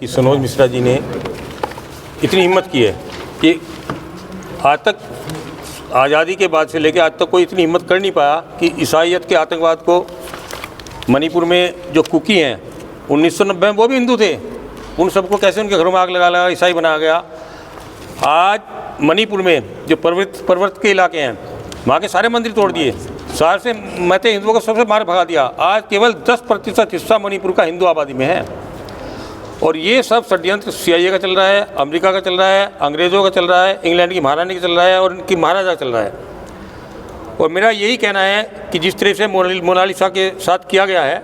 कि सनोज मिश्रा जी ने इतनी हिम्मत की है कि आज तक आज़ादी के बाद से लेकर आज तक कोई इतनी हिम्मत कर नहीं पाया कि ईसाइयत के आतंकवाद को मणिपुर में जो कुकी हैं 1990 में वो भी हिंदू थे, उन सबको कैसे उनके घरों में आग लगा ईसाई बनाया गया। आज मणिपुर में जो पर्वत के इलाके हैं वहाँ के सारे मंदिर तोड़ दिए, सारे से महते हिंदुओं को सबसे मार भगा दिया। आज केवल 10% हिस्सा मणिपुर का हिंदू आबादी में है। और ये सब षड्यंत्र CIA का चल रहा है, अमेरिका का चल रहा है, अंग्रेज़ों का चल रहा है, इंग्लैंड की महारानी का चल रहा है और इनकी महाराजा का चल रहा है। और मेरा यही कहना है कि जिस तरह से मोनालिसा के साथ किया गया है,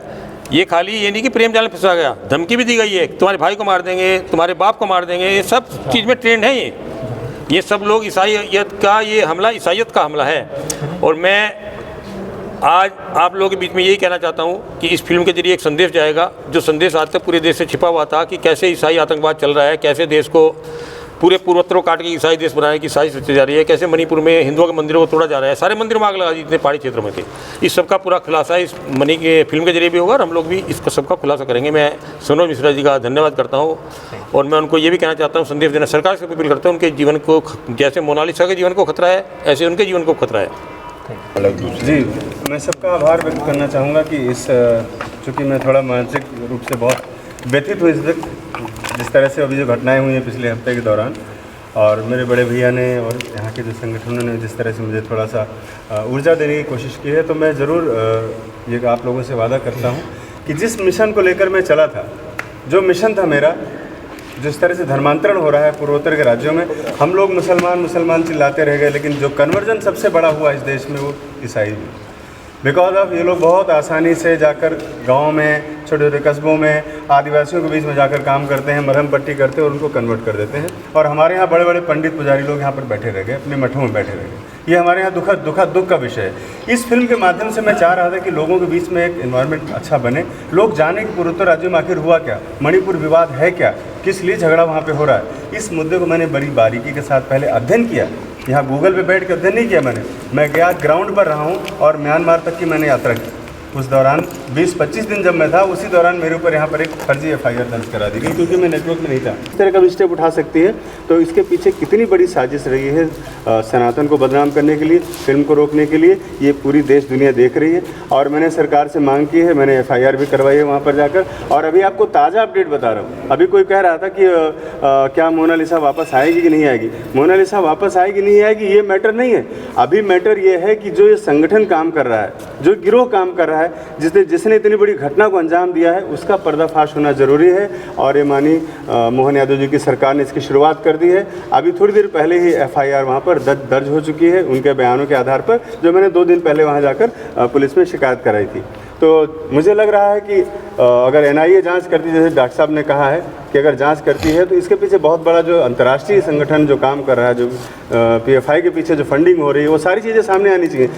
ये खाली ये नहीं कि प्रेम जाल में फंसा गया, धमकी भी दी गई है, तुम्हारे भाई को मार देंगे, तुम्हारे बाप को मार देंगे। ये सब चीज़ में ट्रेंड है। ये सब लोग ईसाइयत का ये हमला ईसाइयत का हमला है। और मैं आज आप लोगों के बीच में यही कहना चाहता हूँ कि इस फिल्म के जरिए एक संदेश जाएगा, जो संदेश आज तक पूरे देश से छिपा हुआ था कि कैसे ईसाई आतंकवाद चल रहा है, कैसे देश को पूरे पूर्वोत्तरों काट के ईसाई देश बनाने की साजिश रची जा रही है, कैसे मणिपुर में हिंदुओं के मंदिरों को तोड़ा जा रहा है, सारे मंदिरों में आग लगा दी जितने पहाड़ी क्षेत्रों में थे। इस सब का पूरा खुलासा इस फिल्म के जरिए भी होगा और हम लोग भी इसका सबका खुलासा करेंगे। मैं सनोज मिश्रा जी का धन्यवाद करता हूँ और मैं उनको ये भी कहना चाहता हूँ, संदेश देना सरकार से अपील करता हूँ, उनके जीवन को जैसे मोनालिसा के जीवन को खतरा है ऐसे उनके जीवन को खतरा है। जी, मैं सबका आभार व्यक्त करना चाहूँगा कि चूँकि मैं थोड़ा मानसिक रूप से बहुत व्यथित हूँ इस वक्त, जिस तरह से अभी जो घटनाएं हुई हैं पिछले हफ्ते के दौरान, और मेरे बड़े भैया ने और यहाँ के जो संगठनों ने जिस तरह से मुझे थोड़ा सा ऊर्जा देने की कोशिश की है, तो मैं ज़रूर ये आप लोगों से वादा करता हूँ कि जिस मिशन को लेकर मैं चला था, जो मिशन था मेरा, जिस तरह से धर्मांतरण हो रहा है पूर्वोत्तर के राज्यों में, हम लोग मुसलमान चिल्लाते रह गए, लेकिन जो कन्वर्जन सबसे बड़ा हुआ इस देश में वो ईसाई हुआ। बिकॉज ऑफ ये लोग बहुत आसानी से जाकर गाँव में, छोटे छोटे कस्बों में, आदिवासियों के बीच में जाकर काम करते हैं, मरहम पट्टी करते हैं और उनको कन्वर्ट कर देते हैं। और हमारे यहाँ बड़े बड़े पंडित पुजारी लोग यहाँ पर बैठे रह गए, अपने मठों में बैठे रह गए। ये हमारे यहाँ दुख का विषय है। इस फिल्म के माध्यम से मैं चाह रहा था कि लोगों के बीच में एक एनवायरनमेंट अच्छा बने, लोग जाने कि पूर्वोत्तर राज्यों में आखिर हुआ क्या, मणिपुर विवाद है क्या, किस लिए झगड़ा वहाँ पे हो रहा है। इस मुद्दे को मैंने बड़ी बारीकी के साथ पहले अध्ययन किया। यहाँ गूगल पे बैठ कर अध्ययन नहीं किया मैं गया ग्राउंड पर रहा हूँ और म्यांमार तक की मैंने यात्रा की। उस दौरान 20-25 दिन जब मैं था, उसी दौरान मेरे ऊपर यहाँ पर एक फर्जी FIR दर्ज करा दी गई, क्योंकि मैं नेटवर्क में नहीं था। इस तरह का भी स्टेप उठा सकती है, तो इसके पीछे कितनी बड़ी साजिश रही है सनातन को बदनाम करने के लिए, फिल्म को रोकने के लिए, ये पूरी देश दुनिया देख रही है। और मैंने सरकार से मांग की है, मैंने FIR भी करवाई है वहाँ पर जाकर। और अभी आपको ताज़ा अपडेट बता रहा हूँ। अभी कोई कह रहा था कि क्या मोनालिसा वापस आएगी कि नहीं आएगी। मोनालिसा वापस आएगी नहीं आएगी ये मैटर नहीं है। अभी मैटर ये है कि जो ये संगठन काम कर रहा है, जो गिरोह काम कर रहा है, जिसने इतनी बड़ी घटना को अंजाम दिया है, उसका पर्दाफाश होना ज़रूरी है। और ये माननीय मोहन यादव जी की सरकार ने इसकी शुरुआत कर दी है। अभी थोड़ी देर पहले ही FIR वहाँ पर दर्ज हो चुकी है उनके बयानों के आधार पर, जो मैंने 2 दिन पहले वहाँ जाकर पुलिस में शिकायत कराई थी। तो मुझे लग रहा है कि अगर NIA जांच करती, जैसे डॉक्टर साहब ने कहा है कि अगर जांच करती है, तो इसके पीछे बहुत बड़ा जो अंतर्राष्ट्रीय संगठन जो काम कर रहा है, जो PFI के पीछे जो फंडिंग हो रही है, वो सारी चीज़ें सामने आनी चाहिए।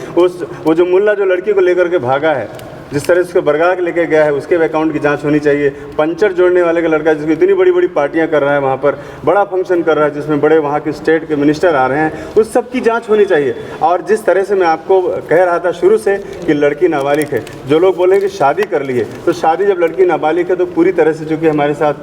वो जो मुल्ला जो लड़की को लेकर के भागा है, जिस तरह से उसको बरगला के लेके गया है, उसके अकाउंट की जांच होनी चाहिए। पंचर जोड़ने वाले का लड़का जिसको इतनी बड़ी बड़ी पार्टियां कर रहा है, वहाँ पर बड़ा फंक्शन कर रहा है, जिसमें बड़े वहाँ के स्टेट के मिनिस्टर आ रहे हैं, उस सब की जांच होनी चाहिए। और जिस तरह से मैं आपको कह रहा था शुरू से कि लड़की नाबालिग है, जो लोग बोले कि शादी कर ली है, तो शादी जब लड़की नाबालिग है तो पूरी तरह से, चूँकि हमारे साथ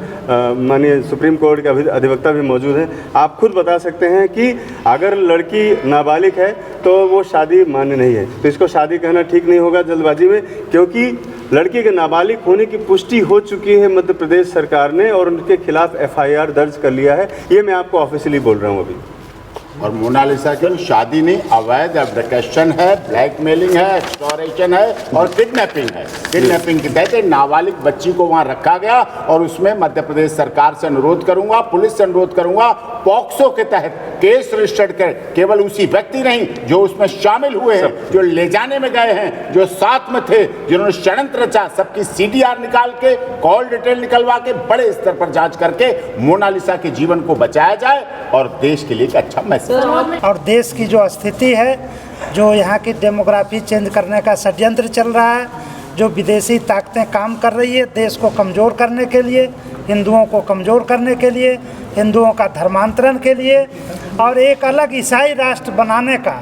माननीय सुप्रीम कोर्ट के अधिवक्ता भी मौजूद हैं, आप खुद बता सकते हैं कि अगर लड़की नाबालिग है तो वो शादी मान्य नहीं है। तो इसको शादी कहना ठीक नहीं होगा जल्दबाजी में, क्योंकि लड़की के नाबालिग होने की पुष्टि हो चुकी है मध्य प्रदेश सरकार ने, और उनके खिलाफ FIR दर्ज कर लिया है। ये मैं आपको ऑफिशियली बोल रहा हूँ अभी। और मोनालिसा की शादी नहीं, अवैध एब्डिकेशन है, ब्लैकमेलिंग है, एक्सटॉर्शन है और किडनैपिंग है। किडनैपिंग के तहत नाबालिग बच्ची को वहां रखा गया। और उसमें मध्य प्रदेश सरकार से अनुरोध करूंगा, पुलिस से अनुरोध करूंगा, पॉक्सो के तहत केस रजिस्टर्ड कर, केवल उसी व्यक्ति नहीं जो उसमें शामिल हुए हैं, जो ले जाने में गए हैं, जो साथ में थे, जिन्होंने षड्यंत्र रचा, सबकी CDR निकाल के, कॉल डिटेल निकलवा के, बड़े स्तर पर जांच करके मोनालिसा के जीवन को बचाया जाए और देश के लिए एक अच्छा मैसेज। और देश की जो स्थिति है, जो यहाँ की डेमोग्राफी चेंज करने का षड्यंत्र चल रहा है, जो विदेशी ताकतें काम कर रही है देश को कमज़ोर करने के लिए, हिंदुओं को कमज़ोर करने के लिए, हिंदुओं का धर्मांतरण के लिए और एक अलग ईसाई राष्ट्र बनाने का,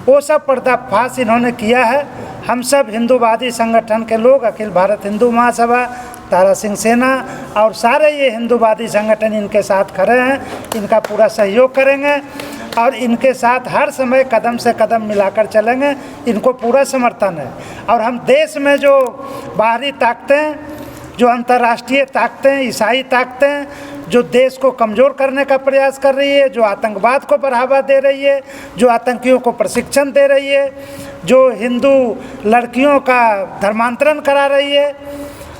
वो सब पर्दाफाश इन्होंने किया है। हम सब हिंदूवादी संगठन के लोग, अखिल भारत हिंदू महासभा, तारा सिंह सेना और सारे ये हिंदूवादी संगठन इनके साथ खड़े हैं, इनका पूरा सहयोग करेंगे और इनके साथ हर समय कदम से कदम मिलाकर चलेंगे। इनको पूरा समर्थन है। और हम देश में जो बाहरी ताकतें, जो अंतर्राष्ट्रीय ताकतें, ईसाई ताकतें जो देश को कमज़ोर करने का प्रयास कर रही है, जो आतंकवाद को बढ़ावा दे रही है, जो आतंकियों को प्रशिक्षण दे रही है, जो हिंदू लड़कियों का धर्मांतरण करा रही है,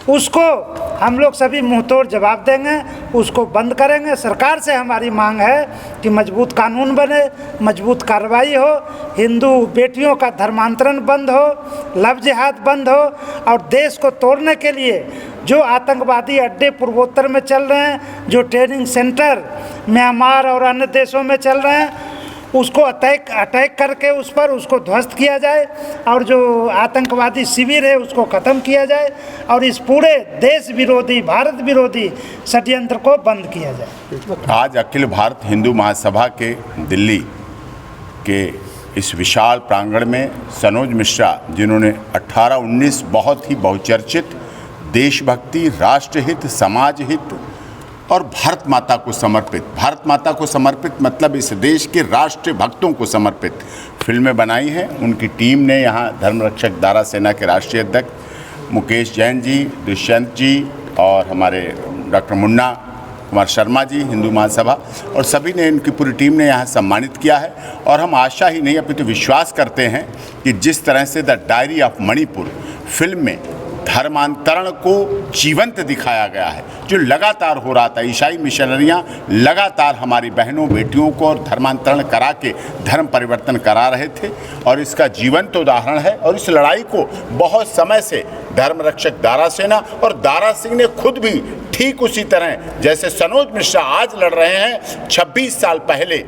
उसको हम लोग सभी मुंहतोड़ जवाब देंगे, उसको बंद करेंगे। सरकार से हमारी मांग है कि मजबूत कानून बने, मजबूत कार्रवाई हो, हिंदू बेटियों का धर्मांतरण बंद हो, लव जिहाद बंद हो और देश को तोड़ने के लिए जो आतंकवादी अड्डे पूर्वोत्तर में चल रहे हैं, जो ट्रेनिंग सेंटर म्यांमार और अन्य देशों में चल रहे हैं, उसको अटैक करके उस पर उसको ध्वस्त किया जाए और जो आतंकवादी शिविर है उसको ख़त्म किया जाए और इस पूरे देश विरोधी, भारत विरोधी षड्यंत्र को बंद किया जाए। आज अखिल भारत हिंदू महासभा के दिल्ली के इस विशाल प्रांगण में सनोज मिश्रा, जिन्होंने 18-19 बहुत ही बहुचर्चित देशभक्ति, राष्ट्रहित, समाज हित और भारत माता को समर्पित मतलब इस देश के राष्ट्र भक्तों को समर्पित फिल्में बनाई हैं। उनकी टीम ने यहाँ धर्मरक्षक दारा सेना के राष्ट्रीय अध्यक्ष मुकेश जैन जी, दुष्यंत जी और हमारे डॉक्टर मुन्ना कुमार शर्मा जी, हिंदू महासभा, और सभी ने, इनकी पूरी टीम ने यहाँ सम्मानित किया है। और हम आशा ही नहीं अपितु विश्वास करते हैं कि जिस तरह से the diary of Manipur film में धर्मांतरण को जीवंत दिखाया गया है, जो लगातार हो रहा था, ईसाई मिशनरियाँ लगातार हमारी बहनों बेटियों को और धर्मांतरण करा के धर्म परिवर्तन करा रहे थे, और इसका जीवंत उदाहरण है। और इस लड़ाई को बहुत समय से धर्मरक्षक दारा सेना और दारा सिंह ने खुद भी ठीक उसी तरह जैसे सनोज मिश्रा आज लड़ रहे हैं, 26 साल पहले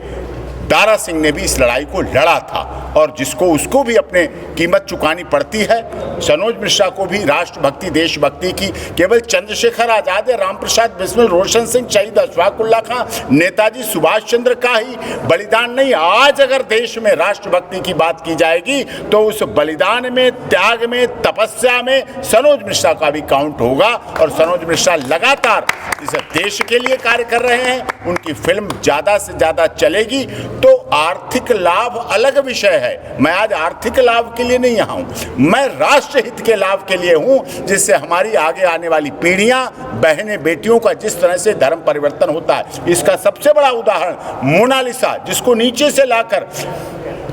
दारा सिंह ने भी इस लड़ाई को लड़ा था और जिसको उसको भी अपने कीमत चुकानी पड़ती है। सनोज मिश्रा को भी राष्ट्रभक्ति, देशभक्ति की केवल चंद्रशेखर आज़ाद, रामप्रसाद बिस्मिल, रोशन सिंह, शहीद अशफाक उल्ला खां, नेताजी सुभाष चंद्र का ही बलिदान नहीं, आज अगर देश में राष्ट्रभक्ति की बात की जाएगी तो उस बलिदान में, त्याग में, तपस्या में सनोज मिश्रा का भी काउंट होगा। और सनोज मिश्रा लगातार इस देश के लिए कार्य कर रहे हैं। उनकी फिल्म ज़्यादा से ज़्यादा चलेगी तो आर्थिक लाभ अलग विषय है। मैं आज आर्थिक लाभ के लिए नहीं यहाँ हूँ, मैं राष्ट्र हित के लाभ के लिए हूँ, जिससे हमारी आगे आने वाली पीढ़ियाँ, बहनें बेटियों का जिस तरह से धर्म परिवर्तन होता है। इसका सबसे बड़ा उदाहरण मोनालिसा, जिसको नीचे से लाकर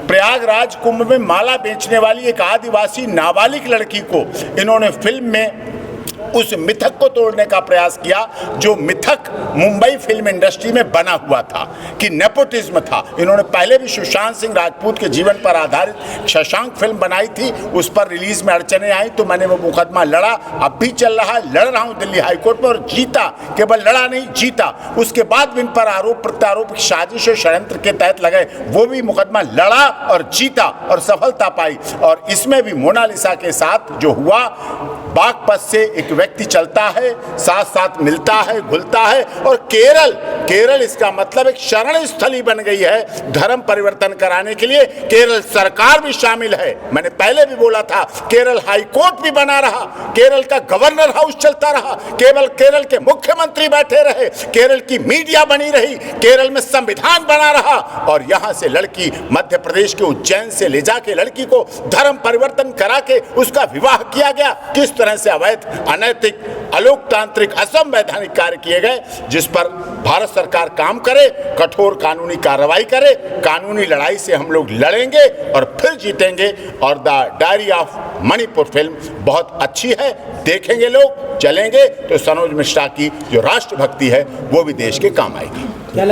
प्रयागराज कुंभ में माला बेचने वाली एक आदिवासी नाबालिग लड़की को इन्होंने फिल्म में उस मिथक को तोड़ने का प्रयास किया जो मिथक मुंबई फिल्म इंडस्ट्री में बना हुआ था कि नेपोटिज्म था। इन्होंने पहले भी सुशांत सिंह राजपूत के जीवन पर आधारित शशांक फिल्म बनाई थी, उस पर रिलीज में अड़चने आई तो मैंने वो मुकदमा लड़ा, अब भी चल रहा है, लड़ रहा हूँ दिल्ली हाईकोर्ट में और जीता, केवल लड़ा नहीं जीता। उसके बाद इन पर आरोप प्रत्यारोप साजिश और षड्यंत्र के तहत लगे, वो भी मुकदमा लड़ा और जीता और सफलता पाई। और इसमें भी मोनालिसा के साथ जो हुआ, बागपत से एक व्यक्ति चलता है, साथ साथ मिलता है, घुलता है, और केरल इसका मतलब एक शरण स्थली बन गई है धर्म परिवर्तन कराने के लिए। केरल सरकार भी शामिल है, मैंने पहले भी बोला था, केरल हाई कोर्ट भी बना रहा, केरल का गवर्नर हाउस चलता रहा, केरल के मुख्यमंत्री बैठे रहे, केरल की मीडिया बनी रही, केरल में संविधान बना रहा। और यहां से लड़की मध्य प्रदेश के उज्जैन से ले जाके लड़की को धर्म परिवर्तन करा के उसका विवाह किया गया। किस तरह से अवैध, अनैतिक, अलोकतांत्रिक, असंवैधानिक कार्य किए गए, जिस पर भारत सरकार काम करे, कठोर कानूनी कार्रवाई करे। कानूनी लड़ाई से हम लोग लड़ेंगे और फिर जीतेंगे। और the diary of Manipur film बहुत अच्छी है, देखेंगे लोग, चलेंगे तो सनोज मिश्रा की जो राष्ट्रभक्ति है वो भी देश के काम आएगी।